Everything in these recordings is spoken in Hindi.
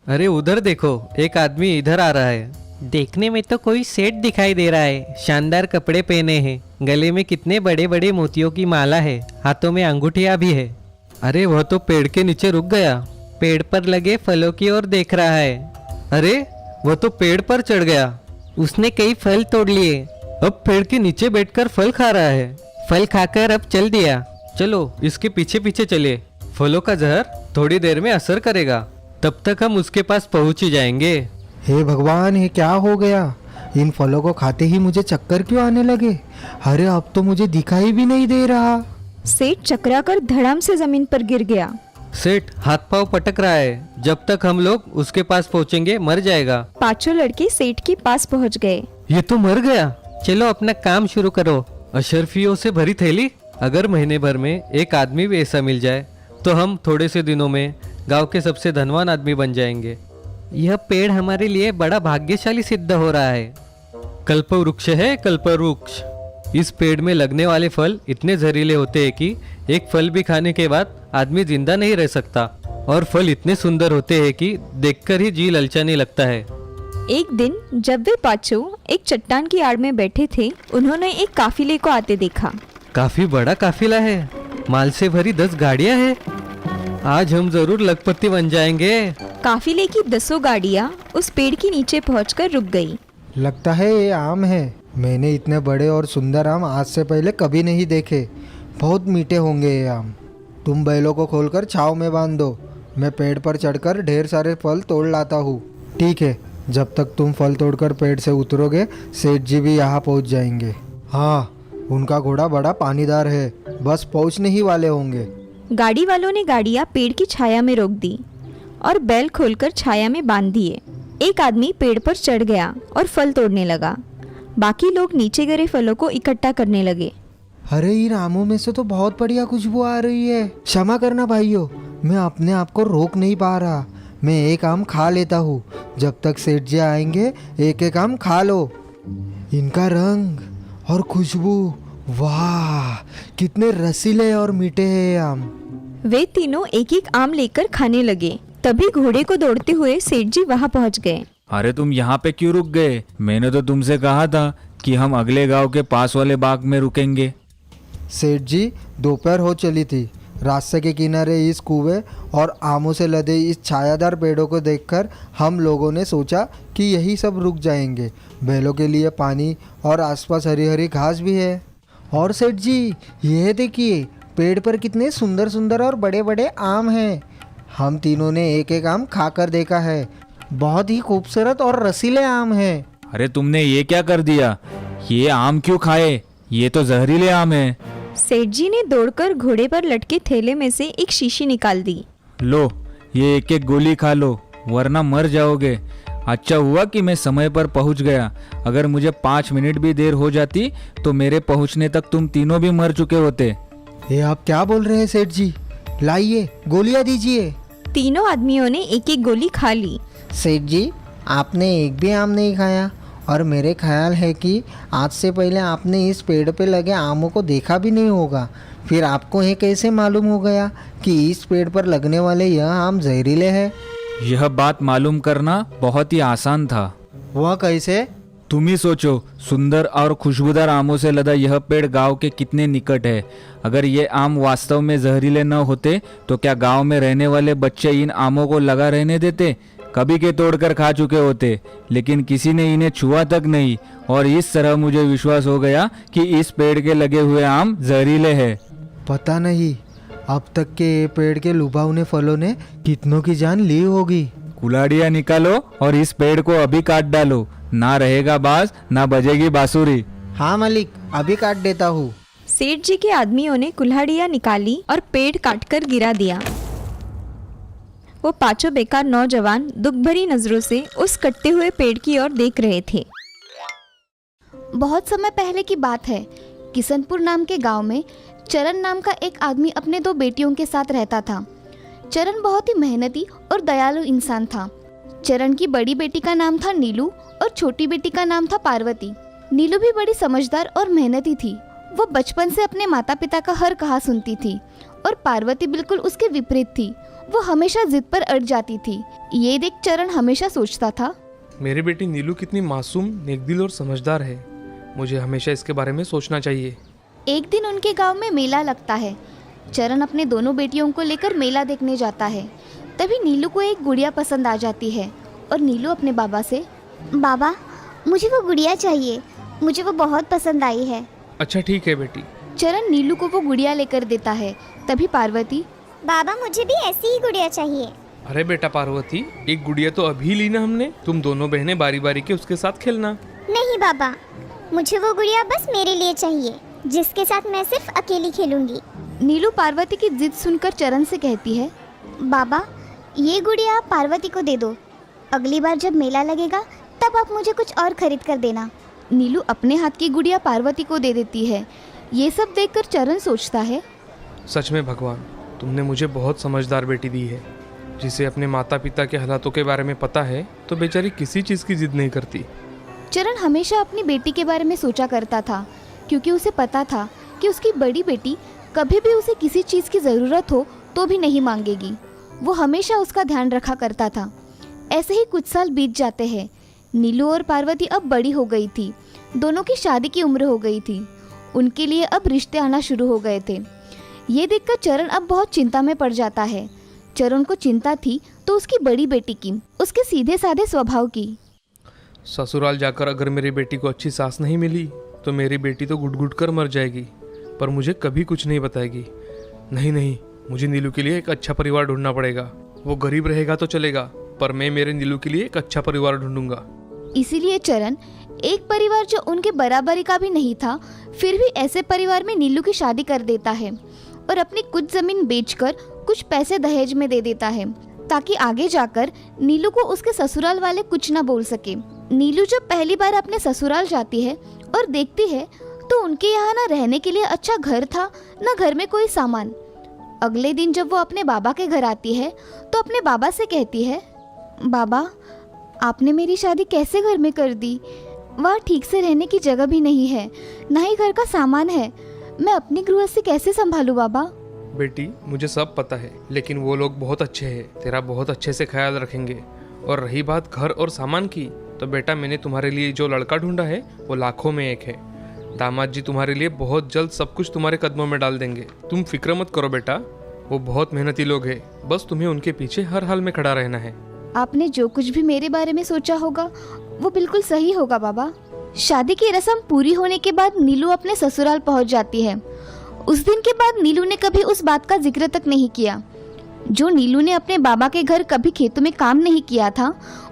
अरे उधर देखो, एक आदमी इधर आ रहा है। देखने में तो कोई सेठ दिखाई दे रहा है। शानदार कपड़े पहने हैं, गले में कितने बड़े बड़े मोतियों की माला है, हाथों में अंगूठियां भी है। अरे वह तो पेड़ के नीचे रुक गया, पेड़ पर लगे फलों की ओर देख रहा है। अरे वह तो पेड़ पर चढ़ गया, उसने कई फल तोड़ लिए, अब पेड़ के नीचे बैठकर फल खा रहा है। फल खाकर अब चल दिया। चलो इसके पीछे पीछे चलिए, फलों का जहर थोड़ी देर में असर करेगा, तब तक हम उसके पास पहुंच ही जाएंगे। हे भगवान, ये क्या हो गया? इन फलों को खाते ही मुझे चक्कर क्यों आने लगे? अरे अब तो मुझे दिखाई भी नहीं दे रहा। सेठ चकराकर धड़ाम से जमीन पर गिर गया। सेठ हाथ पांव पटक रहा है, जब तक हम लोग उसके पास पहुंचेंगे मर जाएगा। पांचों लड़के सेठ के पास पहुंच गए। ये तो मर गया, चलो अपना काम शुरू करो। अशर्फियों से भरी थैली, अगर महीने भर में एक आदमी भी ऐसा मिल जाए तो हम थोड़े से दिनों में गांव के सबसे धनवान आदमी बन जाएंगे। यह पेड़ हमारे लिए बड़ा भाग्यशाली सिद्ध हो रहा है। कल्पवृक्ष है, कल्पवृक्ष। इस पेड़ में लगने वाले फल इतने जहरीले होते हैं कि एक फल भी खाने के बाद आदमी जिंदा नहीं रह सकता, और फल इतने सुंदर होते हैं कि देखकर ही जी ललचाने लगता है। एक दिन जब वे पांचों एक चट्टान की आड़ में बैठे थे, उन्होंने एक काफिले को आते देखा। काफी बड़ा काफिला है, माल से भरी 10 गाड़ियां हैं। आज हम जरूर लखपति बन जाएंगे। काफिले की 10 गाड़ियां उस पेड़ के नीचे पहुंचकर रुक गई। लगता है ये आम है। मैंने इतने बड़े और सुंदर आम आज से पहले कभी नहीं देखे। बहुत मीठे होंगे ये आम। तुम बैलों को खोलकर छाव में बांध दो, मैं पेड़ पर चढ़कर ढेर सारे फल तोड़ लाता हूँ। ठीक है, जब तक तुम फल तोड़कर पेड़ से उतरोगे सेठ जी भी यहाँ पहुँच जाएंगे। हाँ, उनका घोड़ा बड़ा पानीदार है, बस पहुँचने ही वाले होंगे। गाड़ी वालों ने गाड़ियां पेड़ की छाया में रोक दी और बैल खोलकर छाया में बांध दिए। एक आदमी पेड़ पर चढ़ गया और फल तोड़ने लगा। बाकी लोग नीचे गिरे फलों को इकट्ठा करने लगे। अरे इन आमों में से तो बहुत बढ़िया खुशबू आ रही है। क्षमा करना भाइयों, मैं अपने आप को रोक नहीं पा रहा। मैं एक आम खा लेता हूँ, जब तक सेठ जी आएंगे एक एक आम खा लो। इनका रंग और खुशबू, वाह कितने रसीले और मीठे हैं ये आम। वे तीनों एक एक आम लेकर खाने लगे। तभी घोड़े को दौड़ते हुए सेठ जी वहां पहुंच गए। अरे तुम यहाँ पे क्यों रुक गए? मैंने तो तुमसे कहा था कि हम अगले गांव के पास वाले बाग में रुकेंगे। सेठ जी, दोपहर हो चली थी। रास्ते के किनारे इस कुएं और आमों से लदे इस छायादार पेड़ों को देखकर हम लोगों ने सोचा कि यही सब रुक जाएंगे। बैलों के लिए पानी और आसपास हरी हरी घास भी है। और सेठ जी, यह देखिए, पेड़ पर कितने सुंदर सुंदर और बड़े बड़े आम हैं। हम तीनों ने एक एक आम खाकर देखा है, बहुत ही खूबसूरत और रसीले आम हैं। अरे तुमने ये क्या कर दिया? ये आम क्यों खाए? ये तो जहरीले आम है। सेठ जी ने दौड़कर घोड़े पर लटके थैले में से एक शीशी निकाल दी। लो, ये एक एक गोली खा लो, वरना मर जाओगे। अच्छा हुआ कि मैं समय पर पहुंच गया। अगर मुझे 5 मिनट भी देर हो जाती तो मेरे पहुंचने तक तुम तीनों भी मर चुके होते। ये आप क्या बोल रहे हैं सेठ जी? लाइए, गोलियां दीजिए। तीनों आदमियों ने एक एक गोली खा ली। सेठ जी, आपने एक भी आम नहीं खाया, और मेरे ख्याल है कि आज से पहले आपने इस पेड़ पे लगे आमों को देखा भी नहीं होगा। फिर आपको ये कैसे मालूम हो गया कि इस पेड़ पर लगने वाले यह आम जहरीले हैं? यह बात मालूम करना बहुत ही आसान था। वह कैसे? तुम ही सोचो, सुंदर और खुशबूदार आमों से लदा यह पेड़ गांव के कितने निकट है। अगर ये आम वास्तव में जहरीले न होते तो क्या गांव में रहने वाले बच्चे इन आमों को लगा रहने देते? कभी के तोड़कर खा चुके होते, लेकिन किसी ने इन्हें छुआ तक नहीं। और इस तरह मुझे विश्वास हो गया कि इस पेड़ के लगे हुए आम जहरीले हैं। पता नहीं अब तक के ये पेड़ के लुभावने फलों ने कितनों की जान ली होगी। कुल्हाड़ियाँ निकालो और इस पेड़ को अभी काट डालो, ना रहेगा बाज ना बजेगी बांसुरी। हाँ मालिक, अभी काट देता हूँ। सेठ जी के आदमियों ने कुल्हाड़ियां निकाली और पेड़ काटकर गिरा दिया। वो पांचों बेकार नौजवान दुख भरी नजरों से उस कटते हुए पेड़ की ओर देख रहे थे। बहुत समय पहले की बात है। किशनपुर नाम के गांव में चरण नाम का एक आदमी अपने 2 बेटियों के साथ रहता था। चरण बहुत ही मेहनती और दयालु इंसान था। चरण की बड़ी बेटी का नाम था नीलू और छोटी बेटी का नाम था पार्वती। नीलू भी बड़ी समझदार और मेहनती थी वो बचपन से अपने माता पिता का हर कहा सुनती थी और पार्वती बिल्कुल उसके विपरीत थी। वो हमेशा जिद पर अड़ जाती थी। ये देख चरण हमेशा सोचता था, मेरी बेटी नीलू कितनी मासूम, नेकदिल और समझदार है। मुझे हमेशा इसके बारे में सोचना चाहिए। एक दिन उनके गांव में मेला लगता है। चरण अपने दोनों बेटियों को लेकर मेला देखने जाता है। तभी नीलू को एक गुड़िया पसंद आ जाती है और नीलू अपने बाबा से, बाबा मुझे वो गुड़िया चाहिए, मुझे वो बहुत पसंद आई है। अच्छा ठीक है बेटी। चरण नीलू को वो गुड़िया लेकर देता है। तभी पार्वती, बाबा मुझे भी ऐसी ही गुड़िया चाहिए। अरे बेटा पार्वती, एक गुड़िया तो अभी ली ना हमने, तुम दोनों बहनें बारी बारी के उसके साथ खेलना। नहीं बाबा, मुझे वो गुड़िया बस मेरे लिए चाहिए, जिसके साथ मैं सिर्फ अकेली खेलूंगी। नीलू पार्वती की जिद सुनकर चरण से कहती है, बाबा ये गुड़िया आप पार्वती को दे दो, अगली बार जब मेला लगेगा तब आप मुझे कुछ और खरीद कर देना। नीलू अपने हाथ की गुड़िया पार्वती को दे देती है। ये सब देखकर चरण सोचता है, सच में भगवान, तुमने मुझे बहुत समझदार बेटी दी है, जिसे अपने माता पिता के हालातों के बारे में पता है तो बेचारी किसी चीज़ की जिद नहीं करती। चरण हमेशा अपनी बेटी के बारे में सोचा करता था, क्योंकि उसे पता था कि उसकी बड़ी बेटी कभी भी उसे किसी चीज़ की ज़रूरत हो तो भी नहीं मांगेगी। वो हमेशा उसका ध्यान रखा करता था। ऐसे ही कुछ साल बीत जाते हैं। नीलू और पार्वती अब बड़ी हो गई थी। दोनों की शादी की उम्र हो गई थी। उनके लिए अब रिश्ते आना शुरू हो गए थे। ये देखकर चरण अब बहुत चिंता में पड़ जाता है। चरण को चिंता थी तो उसकी बड़ी बेटी की, उसके सीधे साधे स्वभाव की। ससुराल जाकर अगर मेरी बेटी को अच्छी सास नहीं मिली तो मेरी बेटी तो घुट घुट कर मर जाएगी, पर मुझे कभी कुछ नहीं बताएगी। नहीं नहीं, मुझे नीलू के लिए एक अच्छा परिवार ढूंढना पड़ेगा। वो गरीब रहेगा तो चलेगा, पर मैं मेरे नीलू के लिए एक अच्छा परिवार ढूंढूंगा। इसीलिए चरण एक परिवार जो उनके बराबरी का भी नहीं था, फिर भी ऐसे परिवार में नीलू की शादी कर देता है और अपनी कुछ जमीन बेचकर कुछ पैसे दहेज में दे देता है, ताकि आगे जाकर नीलू को उसके ससुराल वाले कुछ ना बोल सके। नीलू जब पहली बार अपने ससुराल जाती है और देखती है तो उनके यहाँ ना रहने के लिए अच्छा घर था, ना घर में कोई सामान। अगले दिन जब वो अपने बाबा के घर आती है तो अपने बाबा से कहती है, बाबा आपने मेरी शादी कैसे घर में कर दी? वहाँ ठीक से रहने की जगह भी नहीं है, ना ही घर का सामान है। मैं अपनी गृहस्थी कैसे संभालूं बाबा? बेटी मुझे सब पता है, लेकिन वो लोग बहुत अच्छे हैं, तेरा बहुत अच्छे से ख्याल रखेंगे। और रही बात घर और सामान की, तो बेटा मैंने तुम्हारे लिए जो लड़का ढूंढा है वो लाखों में एक है। दामाद जी तुम्हारे लिए बहुत जल्द सब कुछ तुम्हारे कदमों में डाल देंगे। तुम फिक्र मत करो बेटा, वो बहुत मेहनती लोग हैं, बस तुम्हें उनके पीछे हर हाल में खड़ा रहना है। आपने जो कुछ भी मेरे बारे में सोचा होगा वो बिल्कुल सही होगा बाबा। शादी की रस्म पूरी होने के बाद नीलू अपने ससुराल पहुंच जाती है। उस दिन के बाद नीलू ने कभी उस बात का जिक्र तक नहीं किया। जो नीलू ने अपने बाबा के घर कभी खेतों में काम नहीं किया था,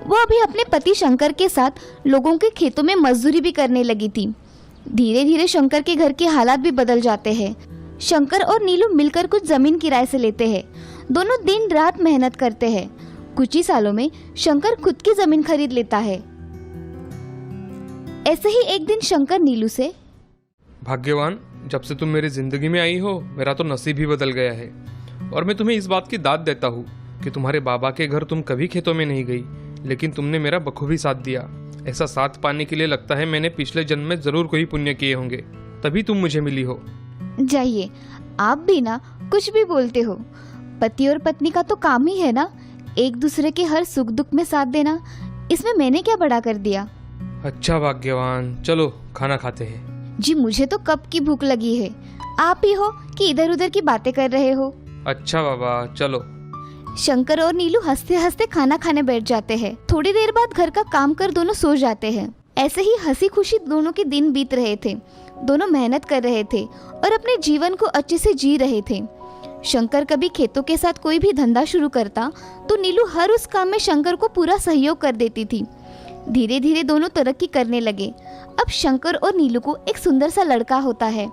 वो अभी अपने पति शंकर के साथ लोगों के खेतों में मजदूरी भी करने लगी थी। धीरे धीरे शंकर के घर के हालात भी बदल जाते हैं। शंकर और नीलू मिलकर कुछ जमीन किराए से लेते हैं। दोनों दिन रात मेहनत करते हैं। कुछ ही सालों में शंकर खुद की जमीन खरीद लेता है। ऐसे ही एक दिन शंकर नीलू से, भाग्यवान, जब से तुम मेरी जिंदगी में आई हो मेरा तो नसीब ही बदल गया है। और मैं तुम्हें इस बात की दाद देता हूँ कि तुम्हारे बाबा के घर तुम कभी खेतों में नहीं गई, लेकिन तुमने मेरा बखूबी साथ दिया। ऐसा साथ पाने के लिए लगता है मैंने पिछले जन्म में जरूर कोई पुण्य किए होंगे, तभी तुम मुझे मिली हो। जाइए, आप भी ना कुछ भी बोलते हो। पति और पत्नी का तो काम ही है ना एक दूसरे के हर सुख दुख में साथ देना। इसमें मैंने क्या बड़ा कर दिया? अच्छा भाग्यवान, चलो खाना खाते हैं। जी मुझे तो कब की भूख लगी है। आप ही हो कि इधर उधर की बातें कर रहे हो? अच्छा बाबा चलो। शंकर और नीलू हंसते हंसते खाना खाने बैठ जाते हैं। थोड़ी देर बाद घर का काम कर दोनों सो जाते हैं। ऐसे ही हंसी खुशी दोनों के दिन बीत रहे थे। दोनों मेहनत कर रहे थे और अपने जीवन को अच्छे से जी रहे थे। शंकर कभी खेतों के साथ कोई भी धंधा शुरू करता तो नीलू हर उस काम में शंकर को पूरा सहयोग कर देती थी। धीरे धीरे दोनों तरक्की करने लगे। अब शंकर और नीलू को एक सुंदर सा लड़का होता है,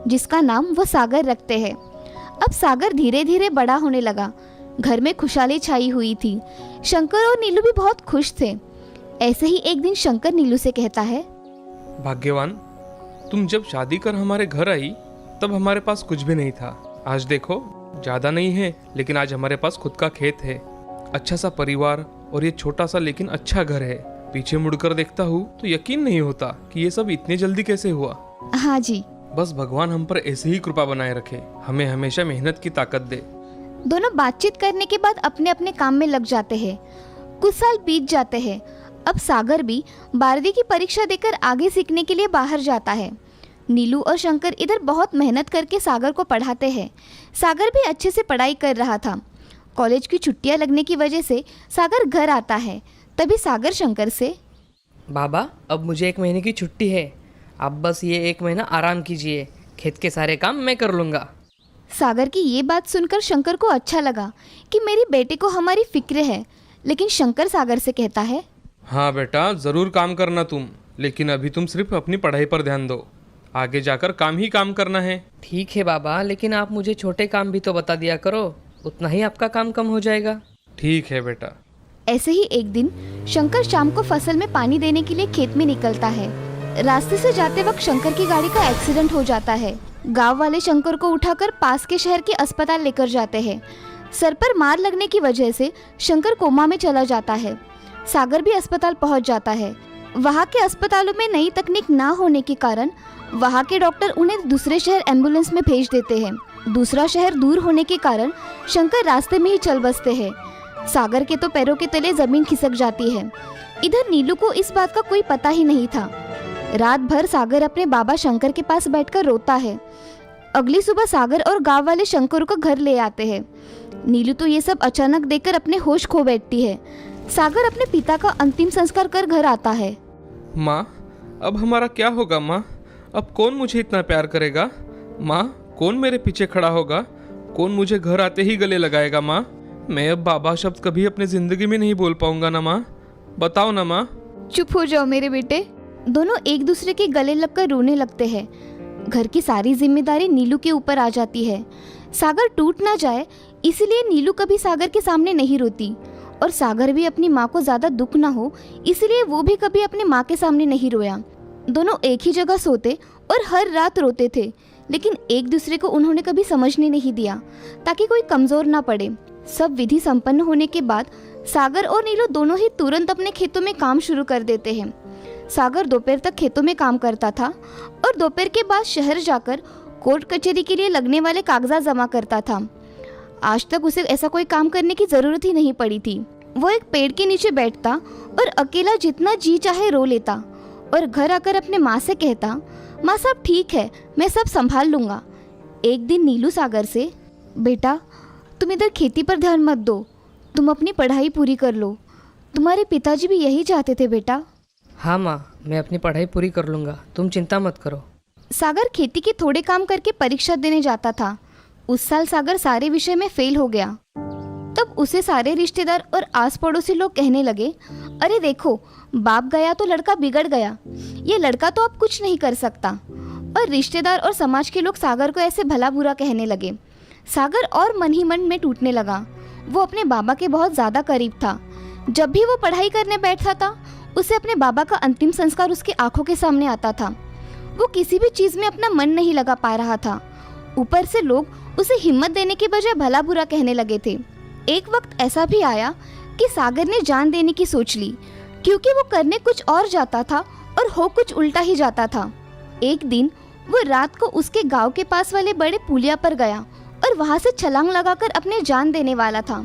जिसका नाम वो सागर रखते हैं। अब सागर धीरे धीरे बड़ा होने लगा। घर में खुशहाली छाई हुई थी। शंकर और नीलू भी बहुत खुश थे। ऐसे ही एक दिन शंकर नीलू से कहता है, भाग्यवान, तुम जब शादी कर हमारे घर आई तब हमारे पास कुछ भी नहीं था। आज देखो, ज्यादा नहीं है लेकिन आज हमारे पास खुद का खेत है, अच्छा सा परिवार और ये छोटा सा लेकिन अच्छा घर है। पीछे मुड़कर देखता हूँ तो यकीन नहीं होता कि ये सब इतने जल्दी कैसे हुआ। हाँ जी, बस भगवान हम पर ऐसी ही कृपा बनाए रखे, हमें हमेशा मेहनत की ताकत दे। दोनों बातचीत करने के बाद अपने अपने काम में लग जाते हैं। कुछ साल बीत जाते हैं। अब सागर भी 12वीं की परीक्षा देकर आगे सीखने के लिए बाहर जाता है। नीलू और शंकर इधर बहुत मेहनत करके सागर को पढ़ाते हैं। सागर भी अच्छे से पढ़ाई कर रहा था। कॉलेज की छुट्टियां लगने की वजह से सागर घर आता है। तभी सागर शंकर से, बाबा अब मुझे 1 महीने की छुट्टी है, आप बस ये 1 महीना आराम कीजिए, खेत के सारे काम मैं कर लूँगा। सागर की ये बात सुनकर शंकर को अच्छा लगा कि मेरे बेटे को हमारी फिक्र है। लेकिन शंकर सागर से कहता है, हाँ बेटा, ज़रूर काम करना तुम, लेकिन अभी तुम सिर्फ अपनी पढ़ाई पर ध्यान दो, आगे जाकर काम ही काम करना है। ठीक है बाबा, लेकिन आप मुझे छोटे काम भी तो बता दिया करो, उतना ही आपका काम कम हो जाएगा। ठीक है बेटा। ऐसे ही एक दिन शंकर शाम को फसल में पानी देने के लिए खेत में निकलता है। रास्ते से जाते वक्त शंकर की गाड़ी का एक्सीडेंट हो जाता है। गांव वाले शंकर को उठाकर पास के शहर के अस्पताल लेकर जाते हैं। सर पर मार लगने की वजह से शंकर कोमा में चला जाता है। सागर भी अस्पताल पहुंच जाता है। वहां के अस्पतालों में नई तकनीक ना होने के कारण वहां के डॉक्टर उन्हें दूसरे शहर एम्बुलेंस में भेज देते हैं। दूसरा शहर दूर होने के कारण शंकर रास्ते में ही चल बसते हैं। सागर के तो पैरों के तले जमीन खिसक जाती है। इधर नीलू को इस बात का कोई पता ही नहीं था। रात भर सागर अपने बाबा शंकर के पास बैठकर रोता है। अगली सुबह सागर और गांव वाले शंकर को घर ले आते हैं। नीलू तो ये सब अचानक देखकर अपने होश खो बैठती है। सागर अपने पिता का अंतिम संस्कार कर घर आता है। माँ, अब हमारा क्या होगा माँ? अब कौन मुझे इतना प्यार करेगा? माँ, कौन मेरे पीछे खड़ा होगा? कौन मुझे घर आते ही गले लगाएगा? माँ, मैं अब बाबा शब्द कभी अपनी जिंदगी में नहीं बोल पाऊंगा ना माँ, बताओ ना माँ। चुप हो जाओ मेरे बेटे। दोनों एक दूसरे के गले लगकर रोने लगते हैं। घर की सारी जिम्मेदारी नीलू के ऊपर आ जाती है। सागर टूट ना जाए इसलिए नीलू कभी सागर के सामने नहीं रोती, और सागर भी अपनी माँ को ज्यादा दुख ना हो इसलिए वो भी कभी अपनी माँ के सामने नहीं रोया। दोनों एक ही जगह सोते और हर रात रोते थे, लेकिन एक दूसरे को उन्होंने कभी समझने नहीं दिया ताकि कोई कमजोर ना पड़े। सब विधि संपन्न होने के बाद सागर और नीलू दोनों ही तुरंत अपने खेतों में काम शुरू कर देते हैं। सागर दोपहर तक खेतों में काम करता था और दोपहर के बाद शहर जाकर कोर्ट कचहरी के लिए लगने वाले कागजात जमा करता था। आज तक उसे ऐसा कोई काम करने की जरूरत ही नहीं पड़ी थी। वो एक पेड़ के नीचे बैठता और अकेला जितना जी चाहे रो लेता और घर आकर अपने माँ से कहता, माँ सब ठीक है, मैं सब संभाल लूँगा। एक दिन नीलू सागर से, बेटा तुम इधर खेती पर ध्यान मत दो, तुम अपनी पढ़ाई पूरी कर लो, तुम्हारे पिताजी भी यही चाहते थे बेटा। हाँ माँ, मैं अपनी पढ़ाई पूरी कर लूँगा, तुम चिंता मत करो। सागर खेती के थोड़े काम करके परीक्षा देने जाता था। उस साल सागर सारे विषय में फेल हो गया। तब उसे सारे रिश्तेदार और आस पड़ोसी लोग कहने लगे, अरे देखो बाप गया तो लड़का बिगड़ गया, ये लड़का तो अब कुछ नहीं कर सकता। और रिश्तेदार और समाज के लोग सागर को ऐसे भला बुरा कहने लगे। सागर और मन ही मन में टूटने लगा। वो अपने बाबा के बहुत ज़्यादा करीब था। जब भी वो पढ़ाई करने बैठता था उसे अपने बाबा का अंतिम संस्कार उसकी आंखों के सामने आता था। वो किसी भी चीज़ में अपना मन नहीं लगा पा रहा था। ऊपर से लोग उसे हिम्मत देने के बजाय भला बुरा कहने लगे थे। एक वक्त ऐसा भी आया कि सागर ने जान देने की सोच ली, क्योंकि वो करने कुछ और जाता था और हो कुछ उल्टा ही जाता था। एक दिन वो रात को उसके गांव के पास वाले बड़े पुलिया पर गया और वहां से छलांग लगाकर अपने जान देने वाला था।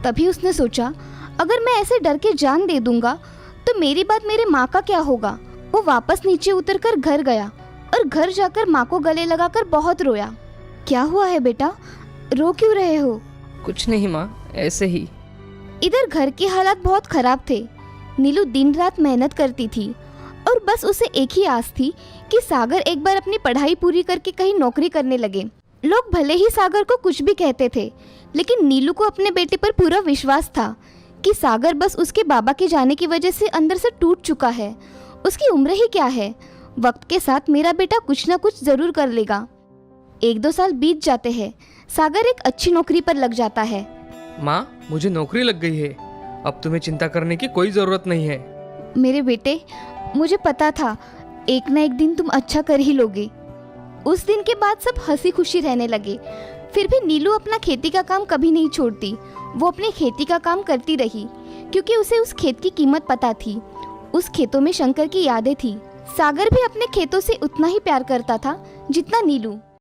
तभी उसने सोचा, अगर मैं ऐसे डर के जान दे दूंगा तो मेरी बात मेरे माँ का क्या होगा। वो वापस नीचे उतरकर घर गया और घर जाकर माँ को गले लगाकर बहुत रोया। क्या हुआ है बेटा, रो क्यों रहे हो? कुछ नहीं माँ, ऐसे ही। इधर घर के हालात बहुत खराब थे। नीलू दिन रात मेहनत करती थी और बस उसे एक ही आस थी कि सागर एक बार अपनी पढ़ाई पूरी करके कहीं नौकरी करने लगे। लोग भले ही सागर को कुछ भी कहते थे, लेकिन नीलू को अपने बेटे पर पूरा विश्वास था कि सागर बस उसके बाबा के जाने की वजह से अंदर से टूट चुका है। उसकी उम्र ही क्या है, वक्त के साथ मेरा बेटा कुछ ना कुछ जरूर कर लेगा। 1-2 साल बीत जाते हैं। सागर एक अच्छी नौकरी पर लग जाता है। माँ, मुझे नौकरी लग गई है, अब तुम्हें चिंता करने की कोई ज़रूरत नहीं है। मेरे बेटे, मुझे पता था एक ना एक दिन तुम अच्छा कर ही लोगे। उस दिन के बाद सब हंसी खुशी रहने लगे। फिर भी नीलू अपना खेती का काम कभी नहीं छोड़ती। वो अपनी खेती का काम करती रही क्योंकि उसे उस खेत की कीमत पता थी। उस खेतों में शंकर की यादें थी, सागर भी अपने खेतों से उतना ही प्यार करता था जितना नीलू।